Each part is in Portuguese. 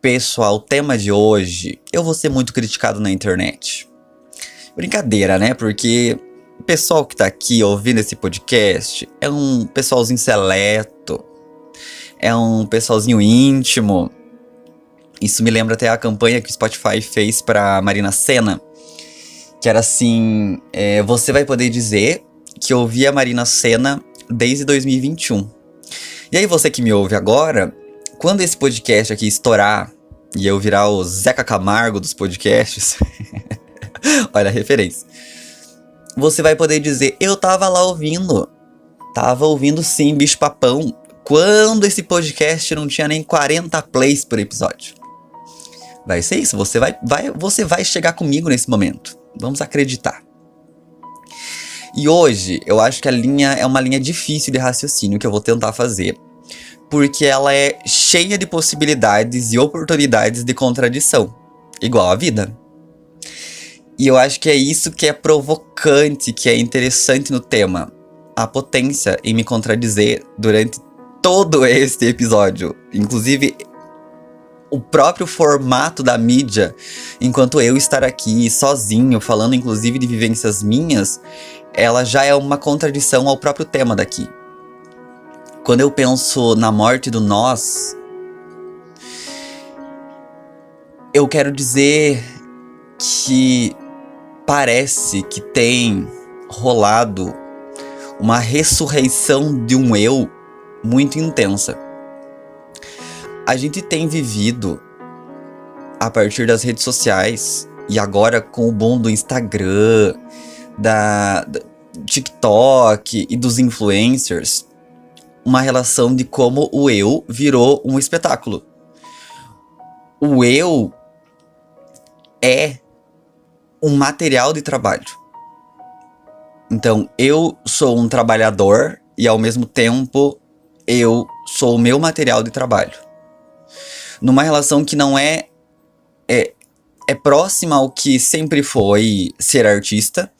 Pessoal, o tema de hoje, eu vou ser muito criticado na internet. Brincadeira, né? Porque o pessoal que tá aqui ouvindo esse podcast é um pessoalzinho seleto, é um pessoalzinho íntimo. Isso me lembra até a campanha que o Spotify fez pra Marina Sena, que era assim, você vai poder dizer que ouvi a Marina Sena desde 2021. E aí você que me ouve agora, quando esse podcast aqui estourar e eu virar o Zeca Camargo dos podcasts, olha a referência, você vai poder dizer, eu tava lá ouvindo. Tava ouvindo sim, bicho papão, quando esse podcast não tinha nem 40 plays por episódio. Vai ser isso, você vai chegar comigo nesse momento. Vamos acreditar. E hoje, eu acho que a linha é uma linha difícil de raciocínio que eu vou tentar fazer, porque ela é cheia de possibilidades e oportunidades de contradição, igual a vida. E eu acho que é isso que é provocante, que é interessante no tema, a potência em me contradizer durante todo este episódio. Inclusive, o próprio formato da mídia, enquanto eu estar aqui sozinho, falando inclusive de vivências minhas, ela já é uma contradição ao próprio tema daqui. Quando eu penso na morte do nós, eu quero dizer que parece que tem rolado uma ressurreição de um eu muito intensa. A gente tem vivido, a partir das redes sociais, e agora com o boom do Instagram, da TikTok e dos influencers, uma relação de como o eu virou um espetáculo. O eu é um material de trabalho. Então, eu sou um trabalhador e, ao mesmo tempo, eu sou o meu material de trabalho. Numa relação que não é próxima ao que sempre foi ser artista,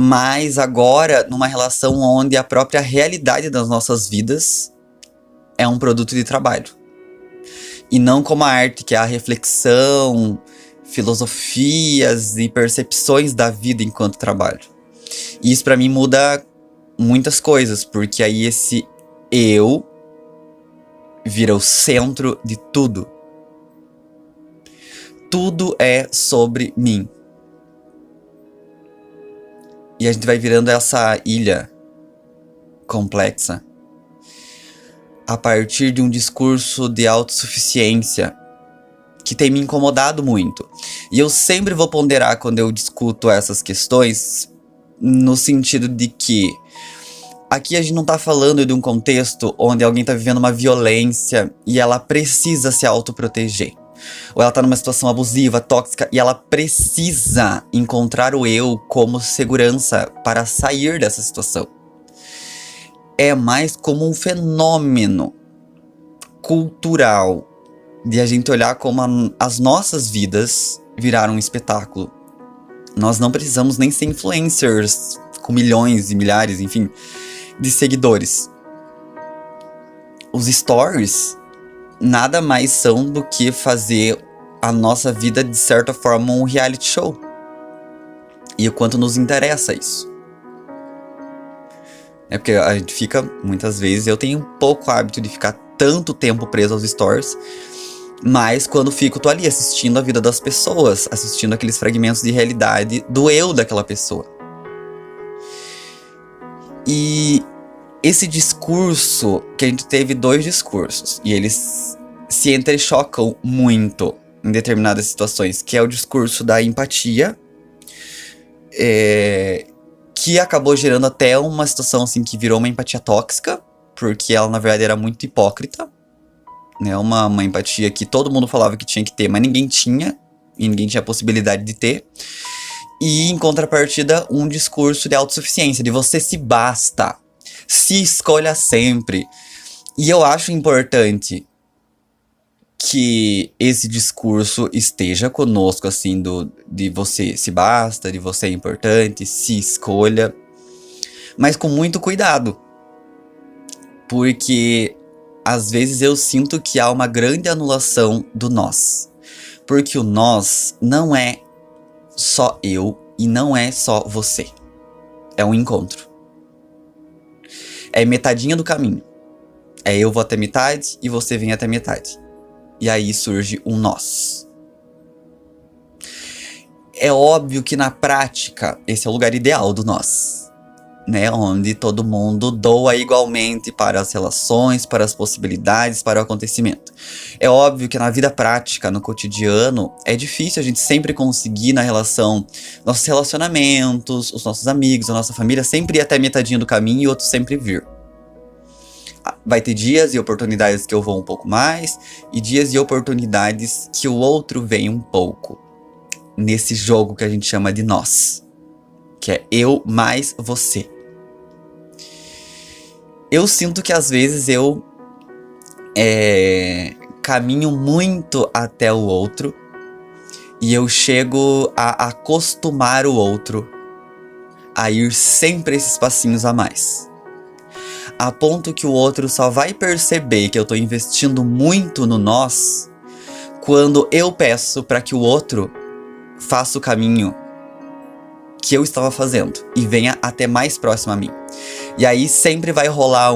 mas agora numa relação onde a própria realidade das nossas vidas é um produto de trabalho. E não como a arte, que é a reflexão, filosofias e percepções da vida enquanto trabalho. E isso pra mim muda muitas coisas, porque aí esse eu vira o centro de tudo. Tudo é sobre mim. E a gente vai virando essa ilha complexa a partir de um discurso de autossuficiência que tem me incomodado muito. E eu sempre vou ponderar quando eu discuto essas questões no sentido de que aqui a gente não tá falando de um contexto onde alguém tá vivendo uma violência e ela precisa se autoproteger. Ou ela tá numa situação abusiva, tóxica, e ela precisa encontrar o eu como segurança para sair dessa situação. É mais como um fenômeno cultural de a gente olhar como as nossas vidas viraram um espetáculo. Nós não precisamos nem ser influencers com milhões e milhares, enfim, de seguidores. Os stories nada mais são do que fazer a nossa vida, de certa forma, um reality show. E o quanto nos interessa isso. É porque a gente fica, muitas vezes, eu tenho um pouco hábito de ficar tanto tempo preso aos stories, mas quando fico, tô ali assistindo a vida das pessoas, assistindo aqueles fragmentos de realidade do eu daquela pessoa. E esse discurso, que a gente teve 2 discursos, e eles se entrechocam muito em determinadas situações, que é o discurso da empatia, que acabou gerando até uma situação assim que virou uma empatia tóxica, porque ela na verdade era muito hipócrita, né? Uma empatia que todo mundo falava que tinha que ter, mas ninguém tinha, e ninguém tinha a possibilidade de ter. E em contrapartida, um discurso de autossuficiência, de você se basta, se escolha sempre. E eu acho importante que esse discurso esteja conosco, assim, de você se basta, de você é importante, se escolha, mas com muito cuidado. Porque às vezes eu sinto que há uma grande anulação do nós. Porque o nós não é só eu e não é só você. É um encontro. É metadinha do caminho. É eu vou até metade e você vem até metade. E aí surge um nós. É óbvio que na prática esse é o lugar ideal do nós, né? Onde todo mundo doa igualmente para as relações, para as possibilidades, para o acontecimento. É óbvio que na vida prática, no cotidiano, é difícil a gente sempre conseguir na relação, nossos relacionamentos, os nossos amigos, a nossa família, sempre ir até metadinha do caminho e outro sempre vir. Vai ter dias e oportunidades que eu vou um pouco mais, e dias e oportunidades que o outro vem um pouco. Nesse jogo que a gente chama de nós, que é eu mais você. Eu sinto que às vezes eu caminho muito até o outro e eu chego a acostumar o outro a ir sempre esses passinhos a mais. A ponto que o outro só vai perceber que eu tô investindo muito no nós quando eu peço para que o outro faça o caminho que eu estava fazendo e venha até mais próximo a mim. E aí sempre vai rolar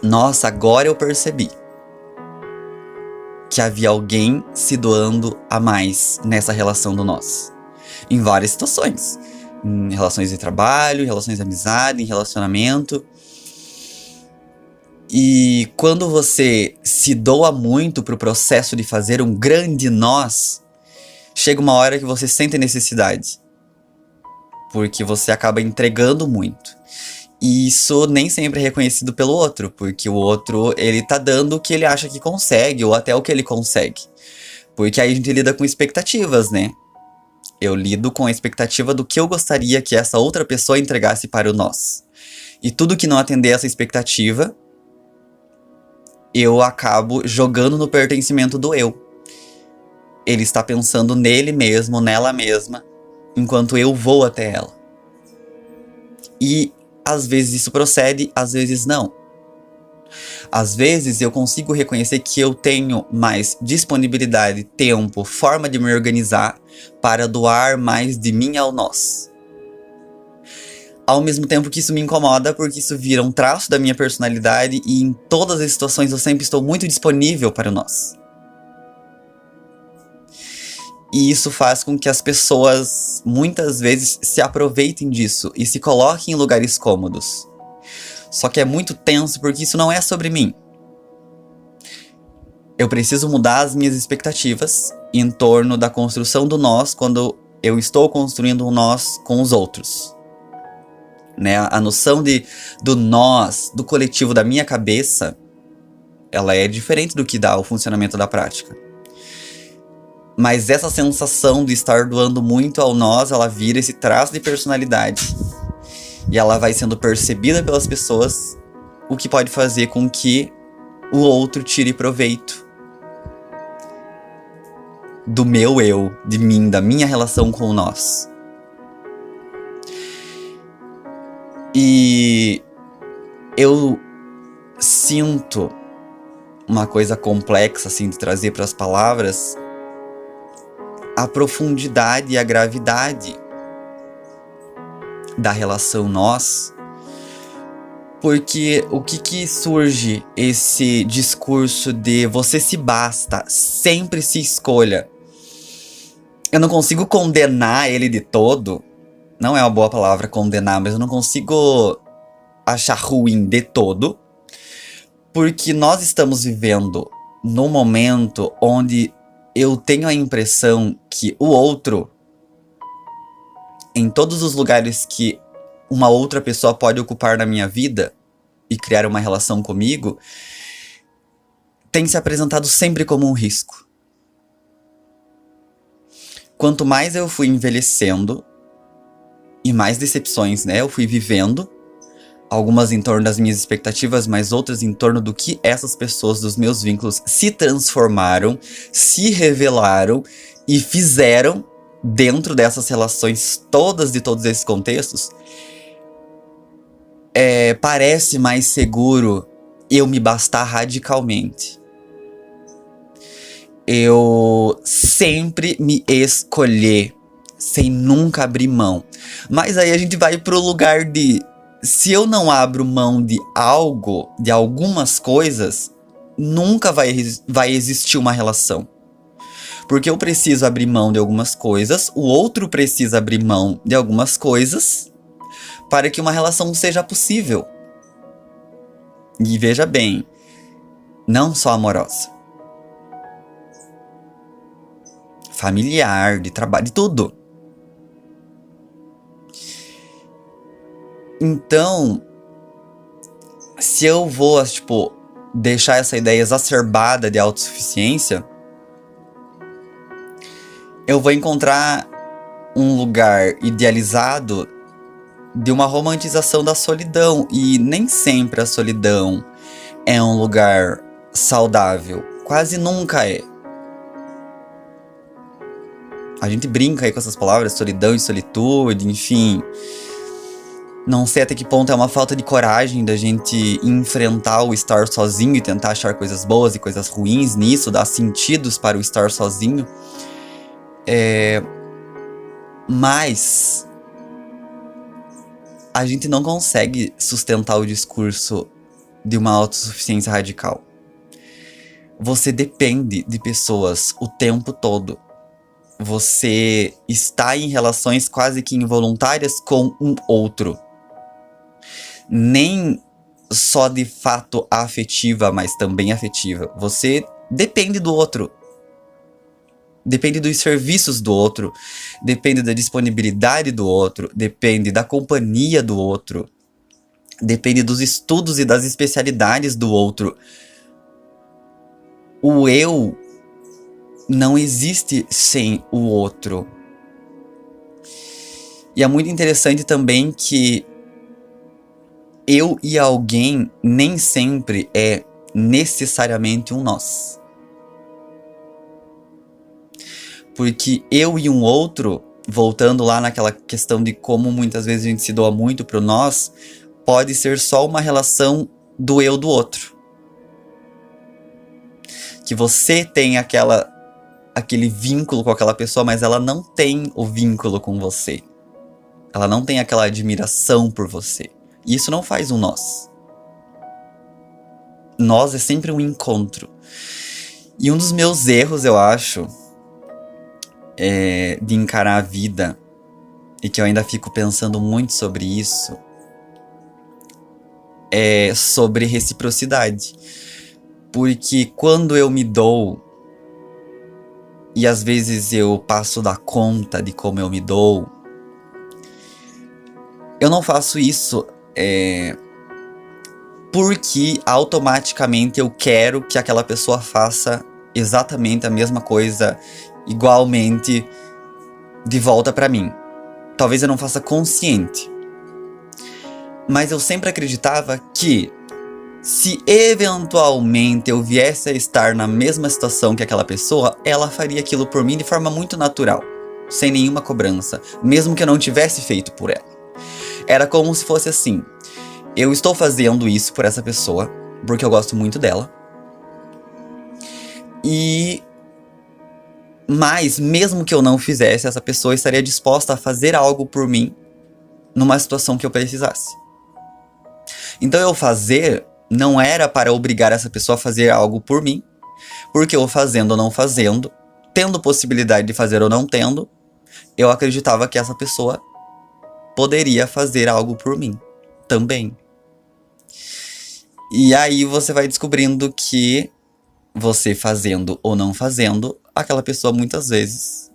nossa, agora eu percebi que havia alguém se doando a mais nessa relação do nós. Em várias situações. Em relações de trabalho, em relações de amizade, em relacionamento. E quando você se doa muito pro processo de fazer um grande nós, chega uma hora que você sente necessidade. Porque você acaba entregando muito. E isso nem sempre é reconhecido pelo outro. Porque o outro, ele tá dando o que ele acha que consegue. Ou até o que ele consegue. Porque aí a gente lida com expectativas, né? Eu lido com a expectativa do que eu gostaria que essa outra pessoa entregasse para o nós. E tudo que não atender essa expectativa, eu acabo jogando no pertencimento do eu. Ele está pensando nele mesmo, nela mesma, enquanto eu vou até ela. E às vezes isso procede, às vezes não. Às vezes eu consigo reconhecer que eu tenho mais disponibilidade, tempo, forma de me organizar para doar mais de mim ao nós. Ao mesmo tempo que isso me incomoda, porque isso vira um traço da minha personalidade e em todas as situações eu sempre estou muito disponível para o nós. E isso faz com que as pessoas, muitas vezes, se aproveitem disso e se coloquem em lugares cômodos. Só que é muito tenso porque isso não é sobre mim. Eu preciso mudar as minhas expectativas em torno da construção do nós quando eu estou construindo um nós com os outros. Né? A noção do nós, do coletivo da minha cabeça, ela é diferente do que dá o funcionamento da prática. Mas essa sensação de estar doando muito ao nós, ela vira esse traço de personalidade. E ela vai sendo percebida pelas pessoas, o que pode fazer com que o outro tire proveito do meu eu, de mim, da minha relação com o nós. E eu sinto uma coisa complexa assim de trazer para as palavras, a profundidade e a gravidade da relação nós, porque o que surge esse discurso de você se basta, sempre se escolha. Eu não consigo condenar ele de todo, não é uma boa palavra condenar, mas eu não consigo achar ruim de todo, porque nós estamos vivendo num momento onde eu tenho a impressão que o outro, em todos os lugares que uma outra pessoa pode ocupar na minha vida e criar uma relação comigo, tem se apresentado sempre como um risco. Quanto mais eu fui envelhecendo e mais decepções, né, eu fui vivendo, algumas em torno das minhas expectativas, mas outras em torno do que essas pessoas dos meus vínculos se transformaram, se revelaram e fizeram dentro dessas relações todas, de todos esses contextos, parece mais seguro eu me bastar radicalmente. Eu sempre me escolher, sem nunca abrir mão. Mas aí a gente vai pro lugar de, se eu não abro mão de algo, de algumas coisas, nunca vai existir uma relação. Porque eu preciso abrir mão de algumas coisas, o outro precisa abrir mão de algumas coisas, para que uma relação seja possível. E veja bem, não só amorosa. Familiar, de trabalho, de tudo. Então, se eu vou, tipo, deixar essa ideia exacerbada de autossuficiência, eu vou encontrar um lugar idealizado de uma romantização da solidão. E nem sempre a solidão é um lugar saudável. Quase nunca é. A gente brinca aí com essas palavras, solidão e solitude, enfim. Não sei até que ponto é uma falta de coragem da gente enfrentar o estar sozinho e tentar achar coisas boas e coisas ruins nisso, dar sentidos para o estar sozinho. Mas a gente não consegue sustentar o discurso de uma autossuficiência radical. Você depende de pessoas o tempo todo. Você está em relações quase que involuntárias com um outro. Nem só de fato afetiva, mas também afetiva. Você depende do outro. Depende dos serviços do outro. Depende da disponibilidade do outro. Depende da companhia do outro. Depende dos estudos e das especialidades do outro. O eu não existe sem o outro. E é muito interessante também que eu e alguém nem sempre é necessariamente um nós. Porque eu e um outro, voltando lá naquela questão de como muitas vezes a gente se doa muito pro nós, pode ser só uma relação do eu do outro. Que você tem aquele vínculo com aquela pessoa, mas ela não tem o vínculo com você. Ela não tem aquela admiração por você. E isso não faz um nós. Nós é sempre um encontro. E um dos meus erros, eu acho, de encarar a vida, e que eu ainda fico pensando muito sobre isso, é sobre reciprocidade. Porque quando eu me dou, e às vezes eu passo da conta de como eu me dou, eu não faço isso porque automaticamente eu quero que aquela pessoa faça exatamente a mesma coisa, igualmente, de volta pra mim. Talvez eu não faça consciente. Mas eu sempre acreditava que, se eventualmente eu viesse a estar na mesma situação que aquela pessoa, ela faria aquilo por mim de forma muito natural, sem nenhuma cobrança, mesmo que eu não tivesse feito por ela. Era como se fosse assim: eu estou fazendo isso por essa pessoa, porque eu gosto muito dela. Mas, mesmo que eu não fizesse, essa pessoa estaria disposta a fazer algo por mim numa situação que eu precisasse. Então eu fazer não era para obrigar essa pessoa a fazer algo por mim, porque eu fazendo ou não fazendo, tendo possibilidade de fazer ou não tendo, eu acreditava que essa pessoa poderia fazer algo por mim também. E aí você vai descobrindo que você fazendo ou não fazendo, aquela pessoa muitas vezes,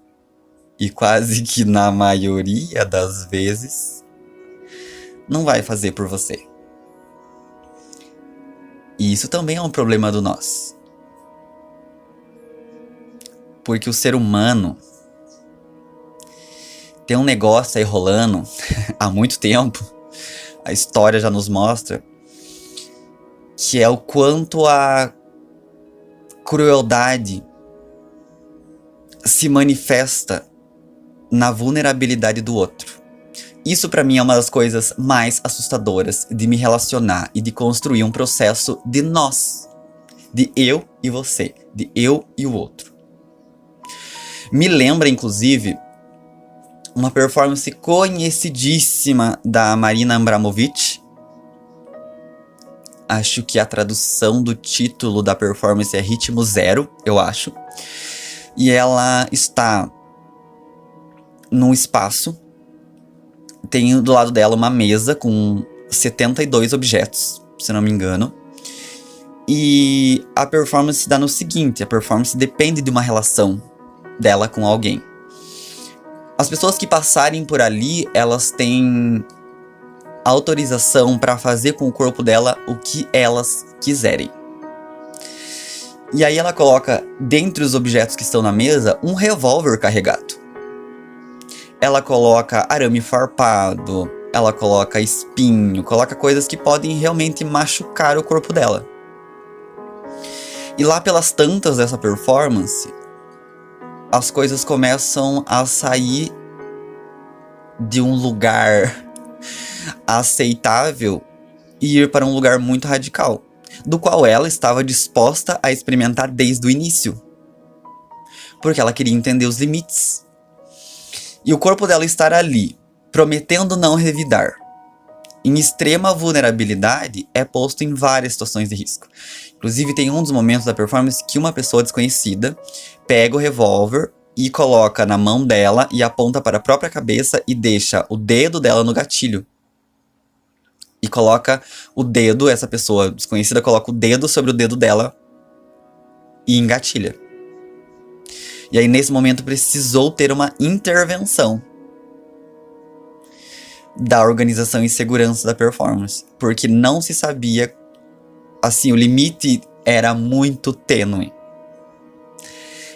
e quase que na maioria das vezes, não vai fazer por você. E isso também é um problema do nós. Porque o ser humano tem um negócio aí rolando há muito tempo, a história já nos mostra, que é o quanto a crueldade se manifesta na vulnerabilidade do outro. Isso pra mim é uma das coisas mais assustadoras de me relacionar e de construir um processo de nós, de eu e você, de eu e o outro. Me lembra, inclusive, uma performance conhecidíssima da Marina Abramovic. Acho que a tradução do título da performance é Ritmo Zero, eu acho. E ela está num espaço. Tem do lado dela uma mesa com 72 objetos, se não me engano. E a performance dá no seguinte: a performance depende de uma relação dela com alguém. As pessoas que passarem por ali, elas têm autorização para fazer com o corpo dela o que elas quiserem. E aí ela coloca, dentre os objetos que estão na mesa, um revólver carregado. Ela coloca arame farpado, ela coloca espinho, coloca coisas que podem realmente machucar o corpo dela. E lá pelas tantas dessa performance, as coisas começam a sair de um lugar aceitável e ir para um lugar muito radical, do qual ela estava disposta a experimentar desde o início, porque ela queria entender os limites. E o corpo dela estar ali, prometendo não revidar, em extrema vulnerabilidade, é posto em várias situações de risco. Inclusive, tem um dos momentos da performance que uma pessoa desconhecida pega o revólver e coloca na mão dela e aponta para a própria cabeça e deixa o dedo dela no gatilho. E coloca o dedo, essa pessoa desconhecida coloca o dedo sobre o dedo dela e engatilha. E aí, nesse momento, precisou ter uma intervenção da organização e segurança da performance, porque não se sabia, assim, o limite era muito tênue.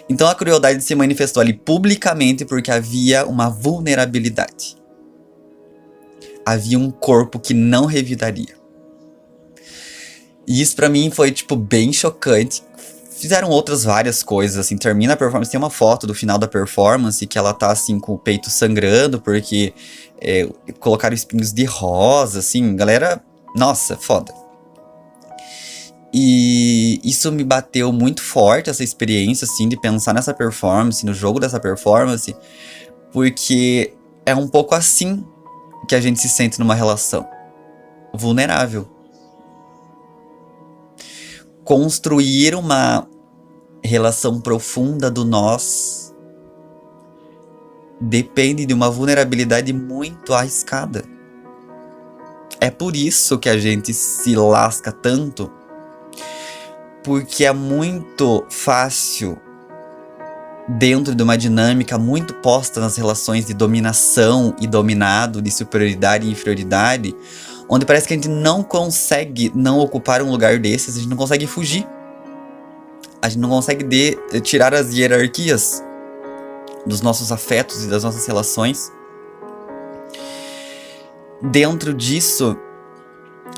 Então a crueldade se manifestou ali publicamente porque havia uma vulnerabilidade. Havia um corpo que não revidaria. E isso pra mim foi, tipo, bem chocante. Fizeram outras várias coisas, assim, termina a performance, tem uma foto do final da performance que ela tá, assim, com o peito sangrando, porque colocaram espinhos de rosa, assim, galera, nossa, foda. E isso me bateu muito forte, essa experiência, assim, de pensar nessa performance, no jogo dessa performance, porque é um pouco assim que a gente se sente numa relação vulnerável. Construir uma relação profunda do nós depende de uma vulnerabilidade muito arriscada. É por isso que a gente se lasca tanto, porque é muito fácil, dentro de uma dinâmica muito posta nas relações de dominação e dominado, de superioridade e inferioridade, onde parece que a gente não consegue não ocupar um lugar desses, a gente não consegue fugir. A gente não consegue tirar as hierarquias dos nossos afetos e das nossas relações. Dentro disso,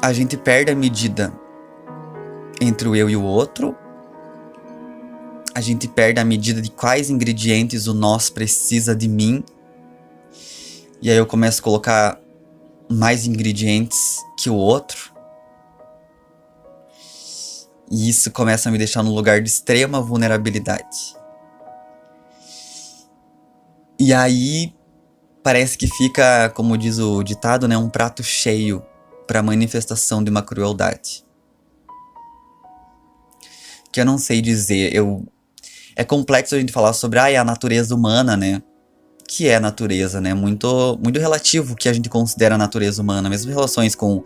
a gente perde a medida entre o eu e o outro. A gente perde a medida de quais ingredientes o nós precisa de mim. E aí eu começo a colocar mais ingredientes que o outro. E isso começa a me deixar num lugar de extrema vulnerabilidade. E aí parece que fica, como diz o ditado, né, um prato cheio para a manifestação de uma crueldade. Que eu não sei dizer, é complexo a gente falar sobre a natureza humana, né? Que é a natureza, né? Muito, muito relativo o que a gente considera a natureza humana, mesmo em relações com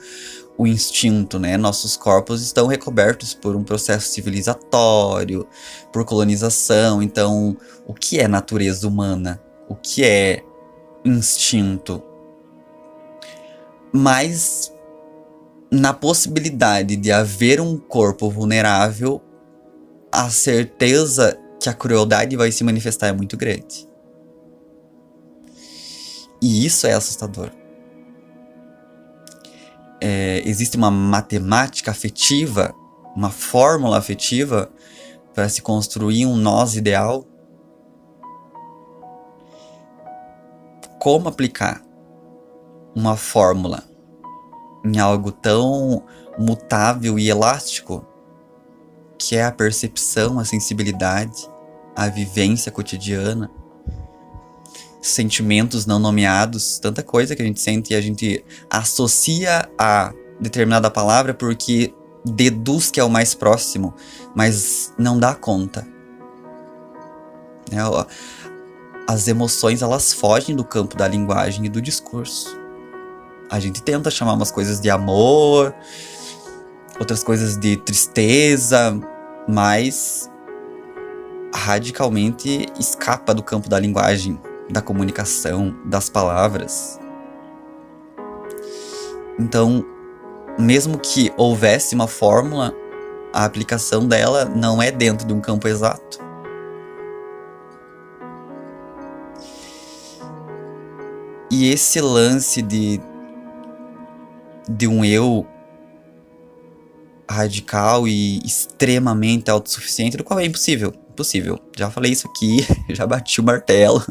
o instinto, né? Nossos corpos estão recobertos por um processo civilizatório, por colonização. Então, o que é natureza humana? O que é instinto? Mas, na possibilidade de haver um corpo vulnerável, a certeza que a crueldade vai se manifestar é muito grande. E isso é assustador. Existe uma matemática afetiva, uma fórmula afetiva para se construir um nós ideal. Como aplicar? uma fórmula em algo tão mutável e elástico que é a percepção, a sensibilidade, a vivência cotidiana, sentimentos não nomeados, tanta coisa que a gente sente e a gente associa a determinada palavra porque deduz que é o mais próximo, mas não dá conta. As emoções, elas fogem do campo da linguagem e do discurso. A gente tenta chamar umas coisas de amor, outras coisas de tristeza, mas radicalmente escapa do campo da linguagem, da comunicação, das palavras. Então, mesmo que houvesse uma fórmula, a aplicação dela não é dentro de um campo exato. E esse lance de um eu radical e extremamente autossuficiente, do qual é impossível. Impossível. Já falei isso aqui, já bati o martelo.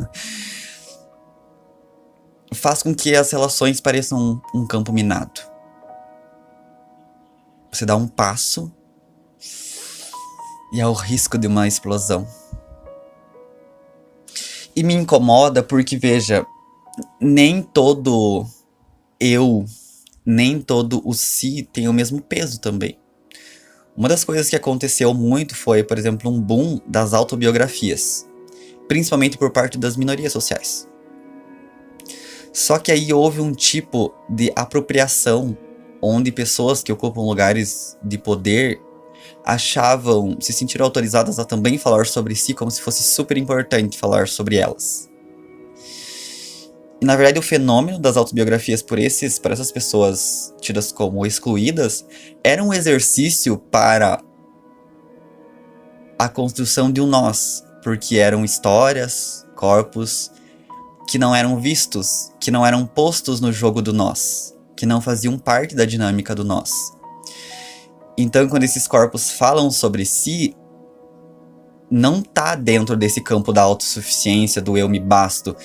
Faz com que as relações pareçam um campo minado. Você dá um passo e há o risco de uma explosão. E me incomoda porque, veja, nem todo eu, nem todo o si tem o mesmo peso também. Uma das coisas que aconteceu muito foi, por exemplo, um boom das autobiografias, principalmente por parte das minorias sociais. Só que aí houve um tipo de apropriação, onde pessoas que ocupam lugares de poder se sentiram autorizadas a também falar sobre si, como se fosse super importante falar sobre elas. E, na verdade, o fenômeno das autobiografias por essas pessoas tidas como excluídas era um exercício para a construção de um nós, porque eram histórias, corpos que não eram vistos, que não eram postos no jogo do nós, que não faziam parte da dinâmica do nós. Então, quando esses corpos falam sobre si, não tá dentro desse campo da autossuficiência, do eu me basto.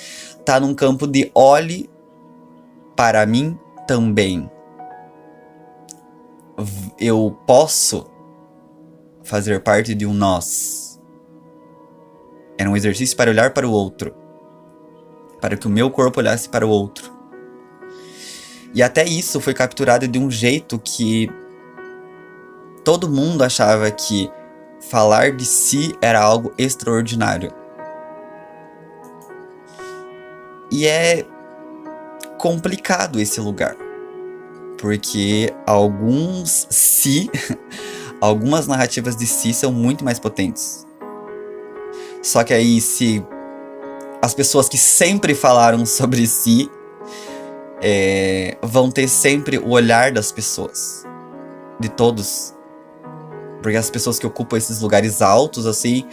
Tá num campo de olhe para mim também. Eu posso fazer parte de um nós. Era um exercício para olhar para o outro. Para que o meu corpo olhasse para o outro. E até isso foi capturado de um jeito que todo mundo achava que falar de si era algo extraordinário. E é complicado esse lugar. Porque algumas narrativas de si são muito mais potentes. Só que aí, se as pessoas que sempre falaram sobre si vão ter sempre o olhar das pessoas, de todos. Porque as pessoas que ocupam esses lugares altos, assim,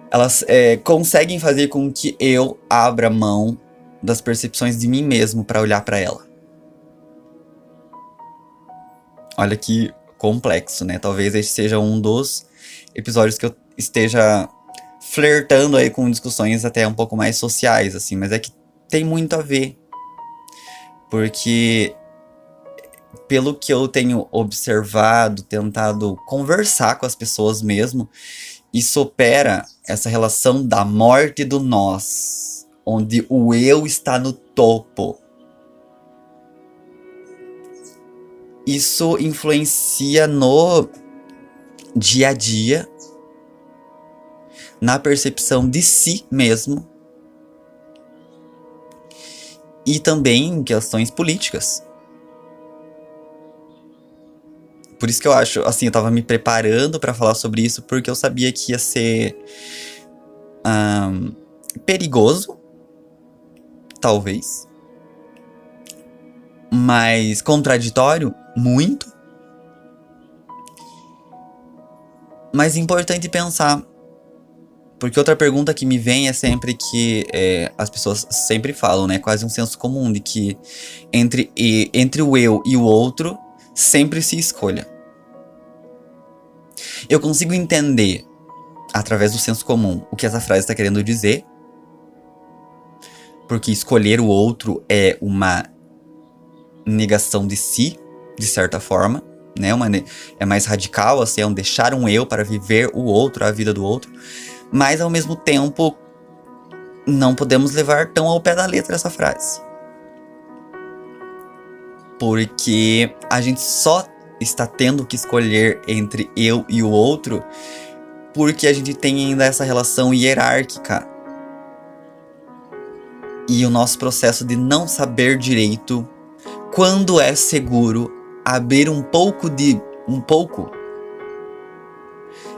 elas conseguem fazer com que eu abra mão das percepções de mim mesmo para olhar para ela. Olha que complexo, né? Talvez este seja um dos episódios que eu esteja flertando aí com discussões até um pouco mais sociais, assim, mas é que tem muito a ver. Porque, pelo que eu tenho observado, tentado conversar com as pessoas mesmo, isso opera essa relação da morte do nós, onde o eu está no topo. Isso influencia no dia a dia, na percepção de si mesmo, e também em questões políticas. Por isso que eu acho, assim, eu tava me preparando pra falar sobre isso, porque eu sabia que ia ser perigoso, talvez, mas contraditório, muito, mas importante pensar. Porque outra pergunta que me vem é sempre que as pessoas sempre falam, né? Quase um senso comum de que entre o eu e o outro, sempre se escolha. Eu consigo entender, através do senso comum, o que essa frase está querendo dizer. Porque escolher o outro é uma negação de si, de certa forma, né? É mais radical, assim, é um deixar um eu para viver o outro, a vida do outro. Mas, ao mesmo tempo, não podemos levar tão ao pé da letra essa frase. Porque a gente só está tendo que escolher entre eu e o outro porque a gente tem ainda essa relação hierárquica. E o nosso processo de não saber direito quando é seguro abrir um pouco,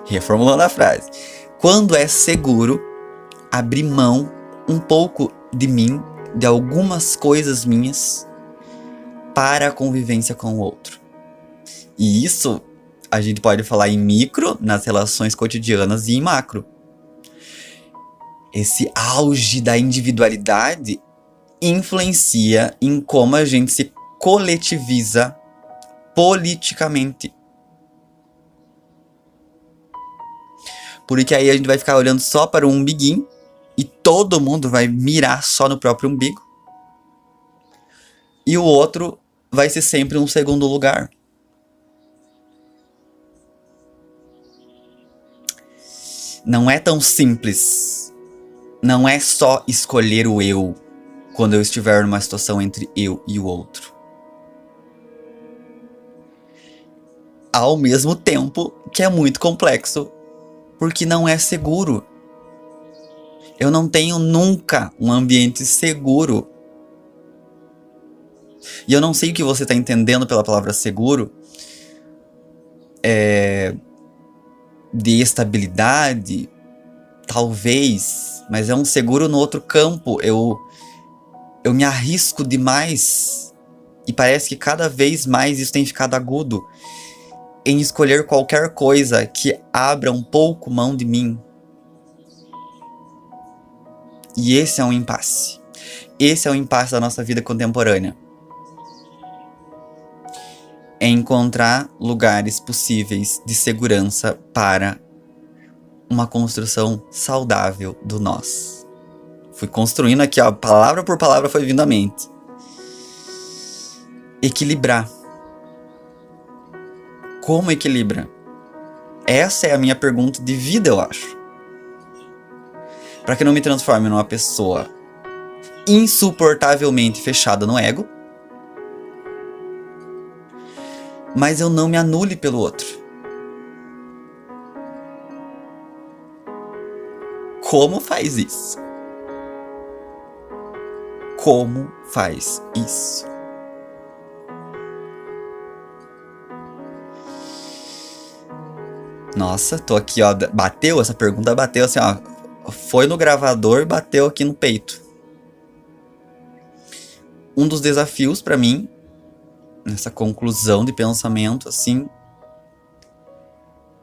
reformulando a frase, quando é seguro abrir mão um pouco de mim, de algumas coisas minhas, para a convivência com o outro. E isso a gente pode falar em micro, nas relações cotidianas, e em macro. Esse auge da individualidade influencia em como a gente se coletiviza politicamente. Porque aí a gente vai ficar olhando só para o umbiguinho e todo mundo vai mirar só no próprio umbigo. E o outro vai ser sempre um segundo lugar. Não é tão simples. Não é só escolher o eu quando eu estiver numa situação entre eu e o outro. Ao mesmo tempo que é muito complexo, porque não é seguro. Eu não tenho nunca um ambiente seguro. E eu não sei o que você está entendendo pela palavra seguro. De estabilidade, talvez, mas é um seguro no outro campo. Eu me arrisco demais e parece que cada vez mais isso tem ficado agudo em escolher qualquer coisa que abra um pouco mão de mim. E esse é um impasse. Esse é o impasse da nossa vida contemporânea. É encontrar lugares possíveis de segurança para uma construção saudável do nós. Fui construindo aqui, ó, palavra por palavra foi vindo à mente. Equilibrar. Como equilibra? Essa é a minha pergunta de vida, eu acho. Para que não me transforme numa pessoa insuportavelmente fechada no ego, mas eu não me anule pelo outro. Como faz isso? Como faz isso? Nossa, tô aqui, ó. Bateu, essa pergunta bateu assim, ó. Foi no gravador e bateu aqui no peito. Um dos desafios pra mim, nessa conclusão de pensamento, assim,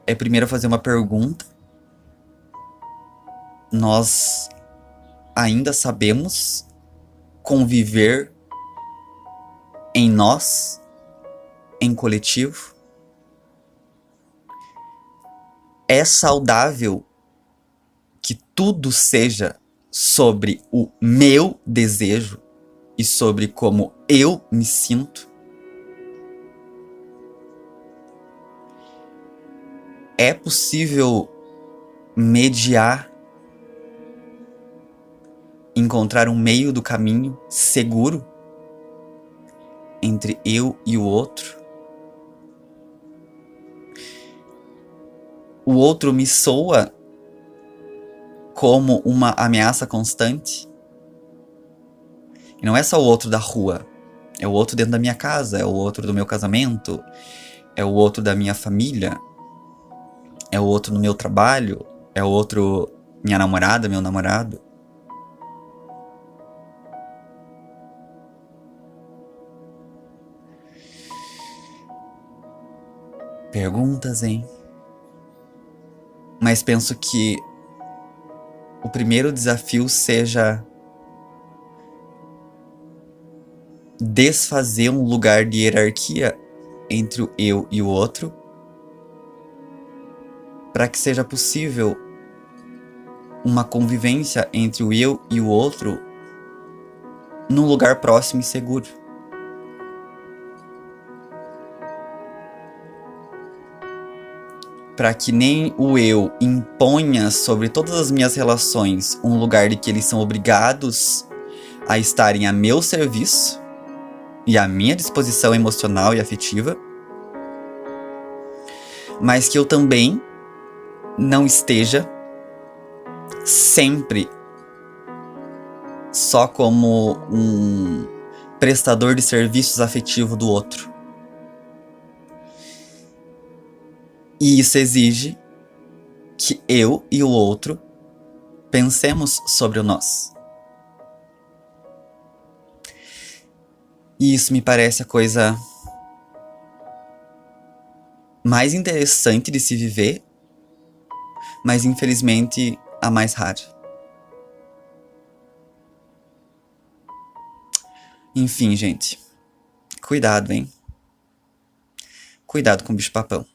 é primeiro fazer uma pergunta. Nós ainda sabemos conviver em nós, em coletivo? É saudável que tudo seja sobre o meu desejo e sobre como eu me sinto? É possível mediar, encontrar um meio do caminho seguro entre eu e o outro? O outro me soa como uma ameaça constante? E não é só o outro da rua, é o outro dentro da minha casa, é o outro do meu casamento, é o outro da minha família, é o outro no meu trabalho, é o outro minha namorada, meu namorado. Perguntas, hein? Mas penso que o primeiro desafio seja desfazer um lugar de hierarquia entre o eu e o outro, para que seja possível uma convivência entre o eu e o outro num lugar próximo e seguro. para que nem o eu imponha sobre todas as minhas relações um lugar de que eles são obrigados a estarem a meu serviço e à minha disposição emocional e afetiva, mas que eu também não esteja sempre só como um prestador de serviços afetivo do outro. E isso exige que eu e o outro pensemos sobre o nós. E isso me parece a coisa mais interessante de se viver, mas infelizmente a mais rara. Enfim, gente. Cuidado, hein? Cuidado com o bicho-papão.